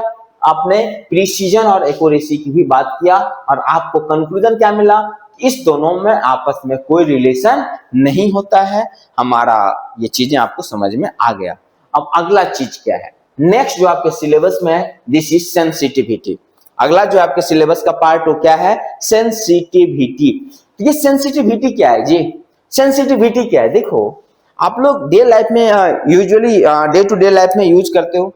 आपने प्रिसीजन और एक्यूरेसी की भी बात किया और आपको कंक्लूजन क्या मिला, इस दोनों में आपस में कोई रिलेशन नहीं होता है। हमारा ये चीजें आपको समझ में आ गया। अब अगला चीज क्या है, नेक्स्ट जो आपके सिलेबस में है, दिस इज सेंसिटिविटी। अगला जो आपके सिलेबस का पार्ट हो क्या है, सेंसिटिविटी। ये सेंसिटिविटी क्या है जी, सेंसिटिविटी क्या है? देखो आप लोग डे लाइफ में usually day to day life में यूज करते हो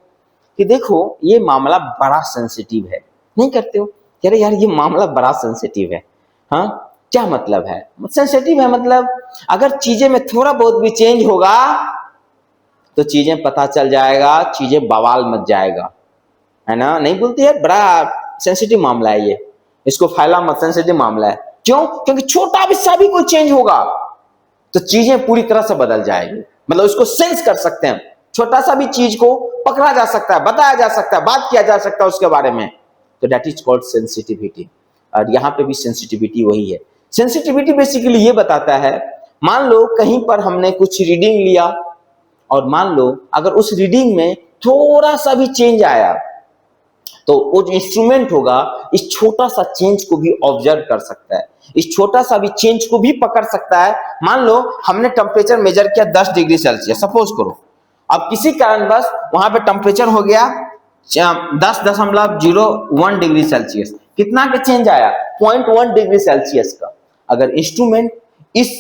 कि देखो ये मामला बड़ा सेंसिटिव है, नहीं करते हो? कह रहे यार ये मामला बड़ा सेंसिटिव है। हाँ, क्या मतलब है सेंसिटिव है? मतलब अगर चीजें में थोड़ा बहुत भी चेंज होगा तो चीजें पता चल जाएगा, चीजें बवाल मच जाएगा, है ना? नहीं बोलते यार बड़ा सेंसिटिव मामला है ये, इसको फैला मत, सेंसिटिव मामला है। क्यों? क्योंकि छोटा भी सा भी कोई चेंज होगा तो चीजें पूरी तरह से बदल जाएगी। मतलब उसको सेंस कर सकते हैं, छोटा सा भी चीज को पकड़ा जा सकता है, बताया जा सकता है, बात किया जा सकता है उसके बारे में, तो दैट इज कॉल्ड सेंसिटिविटी। और यहाँ पे भी सेंसिटिविटी वही है। सेंसिटिविटी बेसिकली ये बताता है, मान लो कहीं पर हमने कुछ रीडिंग लिया और मान लो अगर उस रीडिंग में थोड़ा सा भी चेंज आया तो वो जो इंस्ट्रूमेंट होगा इस छोटा सा चेंज को भी ऑब्जर्व कर सकता है, इस छोटा सा भी चेंज को भी पकड़ सकता है। मान लो हमने टेम्परेचर मेजर किया 10 डिग्री सेल्सियस, सपोज करो, अब किसी कारणवश वहां पे टेम्परेचर हो गया 10.01 डिग्री सेल्सियस, कितना का चेंज आया? 0.1 डिग्री सेल्सियस का। अगर इंस्ट्रूमेंट इस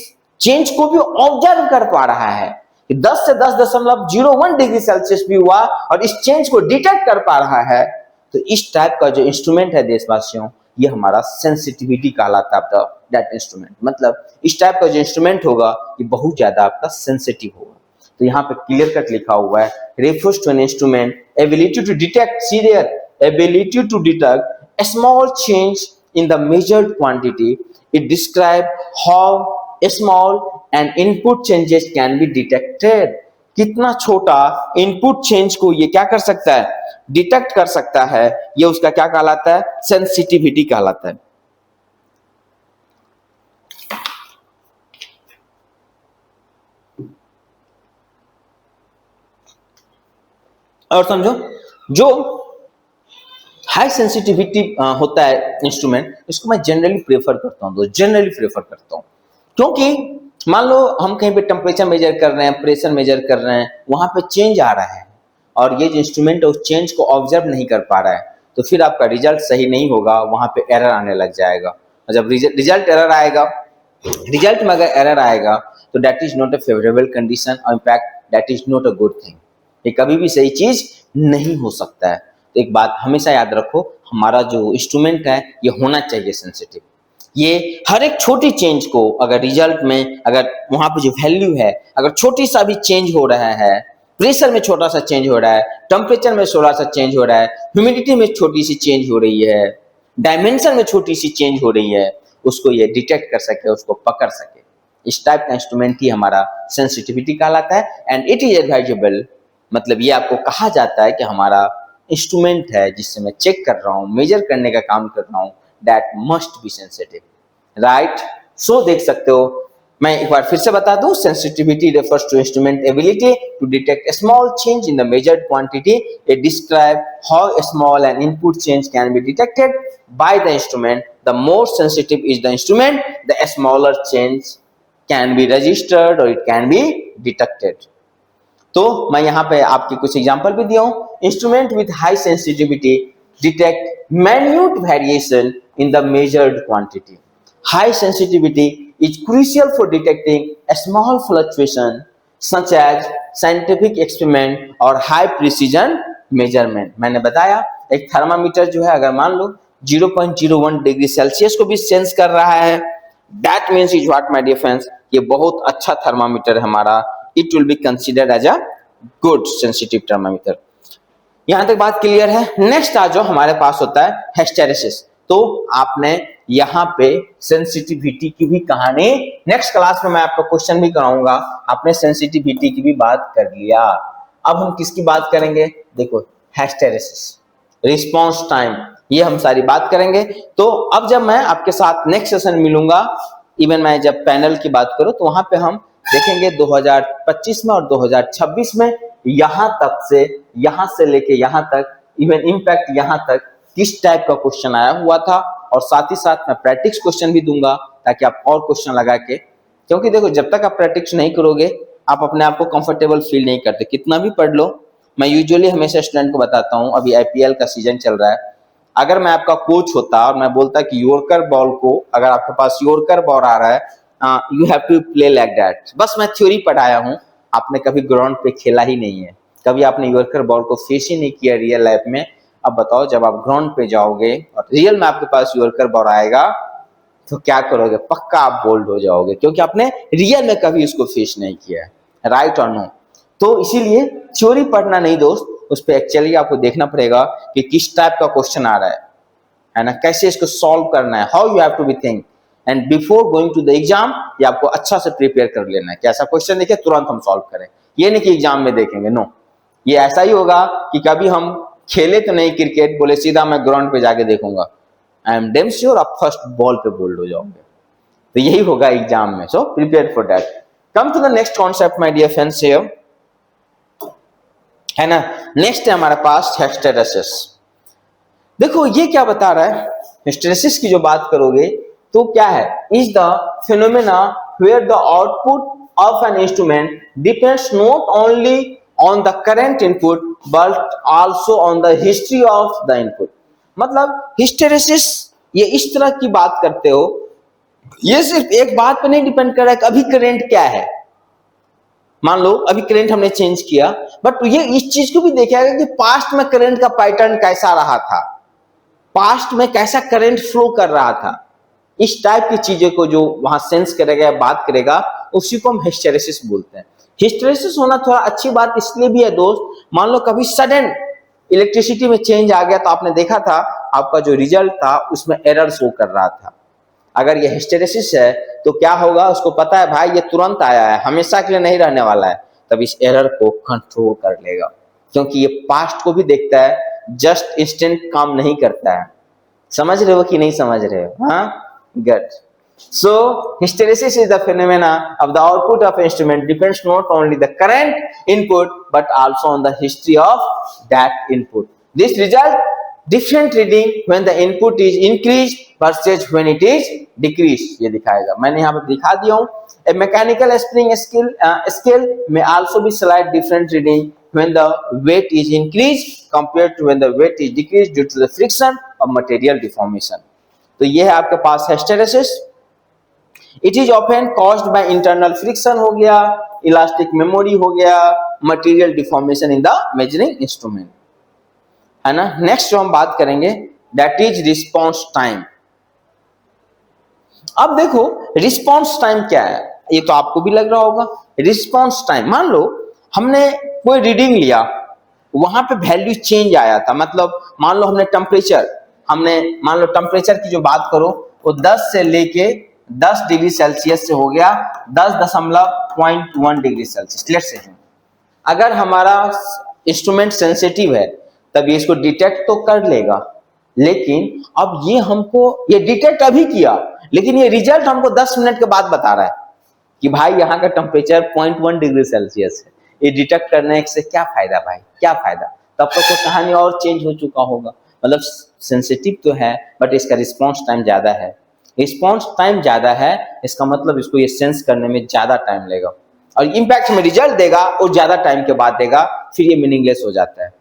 चेंज को भी ऑब्जर्व कर पा रहा है कि 10 से 10.01 डिग्री सेल्सियस भी हुआ और इस चेंज को डिटेक्ट कर पा रहा है, तो इस टाइप का जो इंस्ट्रूमेंट है देशवासियों, ये हमारा सेंसिटिविटी कहलाता है दैट इंस्ट्रूमेंट। मतलब इस टाइप का जो इंस्ट्रूमेंट होगा ये बहुत ज्यादा आपका सेंसिटिव होगा। तो यहाँ पे क्लियर कट लिखा हुआ है, refers to an instrument ability to detect, see there, ability to detect a small change in the measured quantity. It describes how small and input changes can be detected. कितना छोटा input change को ये क्या कर सकता है? Detect कर सकता है। ये उसका क्या कहलाता है? सेंसिटिविटी कहलाता है। और समझो, जो हाई सेंसिटिविटी होता है इंस्ट्रूमेंट, इसको मैं जनरली प्रेफर करता हूं दोस्त, जनरली प्रेफर करता हूं। क्योंकि मान लो हम कहीं पे टेम्परेचर मेजर कर रहे हैं, प्रेशर मेजर कर रहे हैं, वहां पे चेंज आ रहा है और ये जो इंस्ट्रूमेंट है उस चेंज को ऑब्जर्व नहीं कर पा रहा है, तो फिर आपका रिजल्ट सही नहीं होगा, वहां पे एरर आने लग जाएगा। और जब रिजल्ट एरर आएगा, रिजल्ट में अगर एरर आएगा तो that is not a favourable condition और in fact that is not a good thing. ये कभी भी सही चीज नहीं हो सकता है। तो एक बात हमेशा याद रखो, हमारा जो इंस्ट्रूमेंट है ये होना चाहिए सेंसिटिव। ये हर एक छोटी चेंज को अगर रिजल्ट में, अगर वहां पे जो वैल्यू है, अगर छोटी सा भी चेंज हो रहा है, प्रेशर में छोटा सा चेंज हो रहा है, टेम्परेचर में थोड़ा सा चेंज हो रहा है, ह्यूमिडिटी में छोटी सी चेंज हो रही है, डायमेंशन में छोटी सी चेंज हो रही है, उसको ये डिटेक्ट कर सके, उसको पकड़ सके। इस टाइप का इंस्ट्रूमेंट ही हमारा सेंसिटिविटी कहलाता है। एंड इट इज एडवाइजेबल, मतलब ये आपको कहा जाता है कि हमारा इंस्ट्रूमेंट है जिससे मैं चेक कर रहा हूं, मेजर करने का काम कर रहा हूं, that must be sensitive, right. So देख सकते हो, मैं एक बार फिर से बता दूं, sensitivity refers to instrument ability to detect a small change in the measured quantity. It describes how a small and input change can be detected by the instrument. The more sensitive is the instrument, the smaller change can be registered or it can be detected. तो मैं यहाँ पे आपके कुछ example भी दिया हूं। Instrument with high sensitivity detect minute variation in the measured quantity. High sensitivity is crucial for detecting a small fluctuation such as scientific experiment or high precision measurement। मैंने बताया एक थर्मामीटर जो है, अगर मान लो 0.01 डिग्री सेल्सियस को भी sense कर रहा है, that means is what my dear friends, ये बहुत अच्छा थर्मामीटर हमारा, it will be considered as a good sensitive thermometer। यहां तक बात क्लियर है। नेक्स्ट आज जो हमारे पास होता है हिस्टेरेसिस। तो आपने यहाँ पे सेंसिटिविटी की भी कहानी, नेक्स्ट क्लास में मैं आपको क्वेश्चन भी कराऊंगा, आपने सेंसिटिविटी की भी बात कर लिया। अब हम किसकी बात करेंगे? देखो, हिस्टेरेसिस, रिस्पॉन्स टाइम, ये हम सारी बात करेंगे। तो अब जब मैं आपके साथ नेक्स्ट सेशन मिलूंगा, इवन मैं जब पैनल की बात करूं, तो वहां पे हम देखेंगे 2025 में और 2026 में यहां तक से, यहां से लेके यहां तक, इवन इम्पैक्ट यहां तक किस टाइप का क्वेश्चन आया हुआ था, और साथ ही साथ मैं प्रैक्टिस क्वेश्चन भी दूंगा ताकि आप और क्वेश्चन लगा के, क्योंकि देखो जब तक आप प्रैक्टिस नहीं करोगे आप अपने आप को कंफर्टेबल फील नहीं करते, कितना भी पढ़ लो। मैं यूजुअली हमेशा स्टूडेंट को बताता हूं, अभी आईपीएल का सीजन चल रहा है, अगर मैं आपका कोच होता और मैं बोलता कि यॉर्कर बॉल को, अगर आपके पास यॉर्कर बॉल आ रहा है, you have to play like that. बस मैं थ्योरी पढ़ाया हूं, आपने कभी ग्राउंड पे खेला ही नहीं है, कभी आपने यॉर्कर बॉल को फेस ही नहीं किया रियल लाइफ में। अब बताओ, जब आप ग्राउंड पे जाओगे और रियल में आपके पास यॉर्कर बॉल आएगा तो क्या करोगे? पक्का आप बोल्ड हो जाओगे, क्योंकि आपने रियल में कभी उसको फेस नहीं किया है, राइट और नो। तो इसीलिए थ्योरी पढ़ना नहीं दोस्त, उस पर एक्चुअली आपको देखना पड़ेगा कि किस टाइप का क्वेश्चन आ रहा है ना, कैसे इसको सॉल्व करना है, how you have to be think, and before going to the exam ये आपको अच्छा से प्रिपेयर कर लेना है कि ऐसा क्वेश्चन देखे तुरंत हम सॉल्व करें। ये नहीं कि एग्जाम में देखेंगे, नो। ये ऐसा ही होगा कि कभी हम खेले तो नहीं क्रिकेट, बोले सीधा मैं ग्राउंड पे जाके देखूंगा, आई एम डेम श्योर आप फर्स्ट बॉल पे बोल्ड हो जाओगे। तो यही होगा एग्जाम में, so prepare for that. Come to the next concept my dear friends, here है ना, नेक्स्ट है हमारे पास हिस्टेरेसिस। देखो ये क्या बता रहा है, हिस्टेरेसिस की जो बात करोगे तो क्या है, is the phenomena where the output of an instrument depends not only on the current input but also on the history of the input. मतलब हिस्टेरेसिस ये इस तरह की बात करते हो, ये सिर्फ एक बात पे नहीं डिपेंड कर रहा है कि अभी करेंट क्या है। मान लो अभी करंट हमने चेंज किया, बट ये इस चीज को भी देखिएगा कि पास्ट में करंट का पैटर्न कैसा रहा था, पास्ट में कैसा करंट फ्लो कर रहा था। इस टाइप की चीजों को जो वहां सेंस करेगा, बात करेगा, उसी को हम हिस्टेरेसिस बोलते हैं। हिस्टेरेसिस होना थोड़ा अच्छी बात इसलिए भी है दोस्त, मान लो कभी सडन इलेक्ट्रिसिटी में चेंज आ गया तो आपने देखा था आपका जो रिजल्ट था उसमें एरर शो कर रहा था। अगर ये हिस्टेरेसिस है तो क्या होगा, उसको पता है भाई ये तुरंत आया है, हमेशा के लिए नहीं रहने वाला है, तब इस एरर को कंट्रोल कर लेगा, क्योंकि ये पास्ट को भी देखता है, जस्ट इंस्टेंट काम नहीं करता है। समझ रहे हो कि नहीं समझ रहे हो? हाँ, good. So hysteresis is the phenomena of the output of instrument depends not only the current input but also on the history of that input. This result different reading when the input is increased versus when it is decreased. ये दिखाएगा, मैंने यहाँ पर दिखा दिया हूँ। A mechanical spring scale may also be slight different reading when the weight is increased compared to when the weight is decreased due to the friction of material deformation. तो ये है आपके पास hysteresis. It is often caused by internal friction हो गया, elastic memory हो गया, material deformation in the measuring instrument, है ना। नेक्स्ट जो हम बात करेंगे दैट इज रिस्पॉन्स टाइम। अब देखो रिस्पॉन्स टाइम क्या है, ये तो आपको भी लग रहा होगा। रिस्पॉन्स टाइम, मान लो हमने कोई रीडिंग लिया, वहां पे वैल्यू चेंज आया था, मतलब मान लो हमने मान लो टेम्परेचर की जो बात करो वो 10 से लेके 10 डिग्री सेल्सियस से हो गया 10.1 डिग्री सेल्सियस। लेट्स से अगर हमारा इंस्ट्रूमेंट सेंसिटिव है तब ये इसको डिटेक्ट तो कर लेगा, लेकिन अब ये डिटेक्ट अभी किया, लेकिन ये रिजल्ट हमको 10 मिनट के बाद बता रहा है कि भाई यहाँ का टेम्परेचर 0.1 डिग्री सेल्सियस है। ये डिटेक्ट करने से क्या फायदा भाई, क्या फायदा? तब तक तो कहानी और चेंज हो चुका होगा। मतलब सेंसिटिव तो है बट इसका रिस्पॉन्स टाइम ज्यादा है। रिस्पॉन्स टाइम ज्यादा है इसका मतलब इसको ये सेंस करने में ज्यादा टाइम लेगा, और इंपैक्ट में रिजल्ट देगा और ज्यादा टाइम के बाद देगा, फिर ये मीनिंगलेस हो जाता है।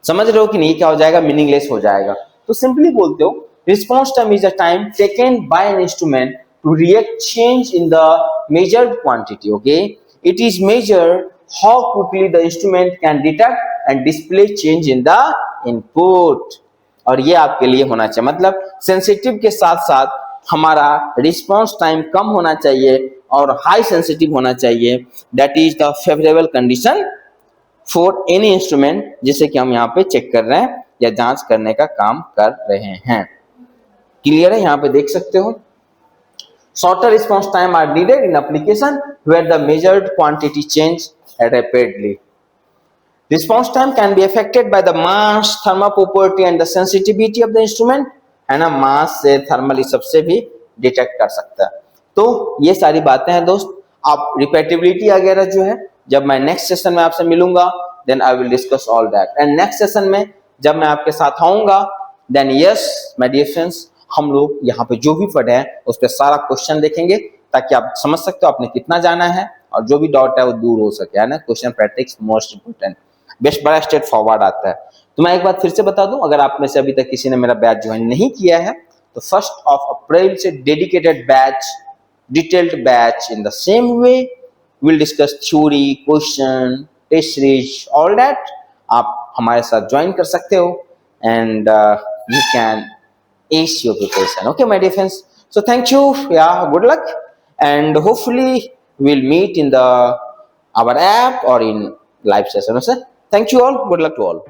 समझ रहे हो कि नहीं? क्या हो जाएगा? मीनिंगलेस हो जाएगा। तो सिंपली बोलते हो response time is a time taken by an instrument to react change in the measured quantity. Okay, it is measured how quickly the instrument can detect and display change in the input. और ये आपके लिए होना चाहिए, मतलब sensitive के साथ साथ हमारा रिस्पॉन्स टाइम कम होना चाहिए और हाई सेंसिटिव होना चाहिए। That is the favourable condition for any instrument, जिसे कि हम यहाँ पे चेक कर रहे हैं या जांच करने का काम कर रहे हैं। क्लियर है? यहाँ पे देख सकते हो shorter response time are needed in application where the measured quantity change rapidly. Response time can be affected by the mass, thermal property and the sensitivity of the instrument, है ना। मास से थर्मल सबसे भी डिटेक्ट कर सकता है। तो ये सारी बातें हैं दोस्त। आप रिपीटेबिलिटी वगैरह जो है जब मैं नेक्स्ट सेशन में आपसे मिलूंगा then I will discuss all that, and next session में जब मैं आपके साथ आऊंगा then yes my dear friends, हम लोग यहाँ पे जो भी पढ़े हैं उस पर सारा क्वेश्चन देखेंगे ताकि आप समझ सकते हो आपने कितना जाना है और जो भी डाउट है वो दूर हो सके, है ना। Question practice most important, best बड़ा स्ट्रेट फॉरवर्ड आता है। तो मैं एक बात फिर से बता दूं, अगर आप में से अभी तक किसी ने मेरा बैच ज्वाइन नहीं किया है तो 1 अप्रैल से dedicated batch, detailed batch in the same way will discuss theory, question, test series, all that आप हमारे साथ ज्वाइन कर सकते हो and you can ace your preparation. Okay my dear friends, so thank you, yeah, good luck, and hopefully we'll meet in our app or in live session. Thank you all, good luck to all.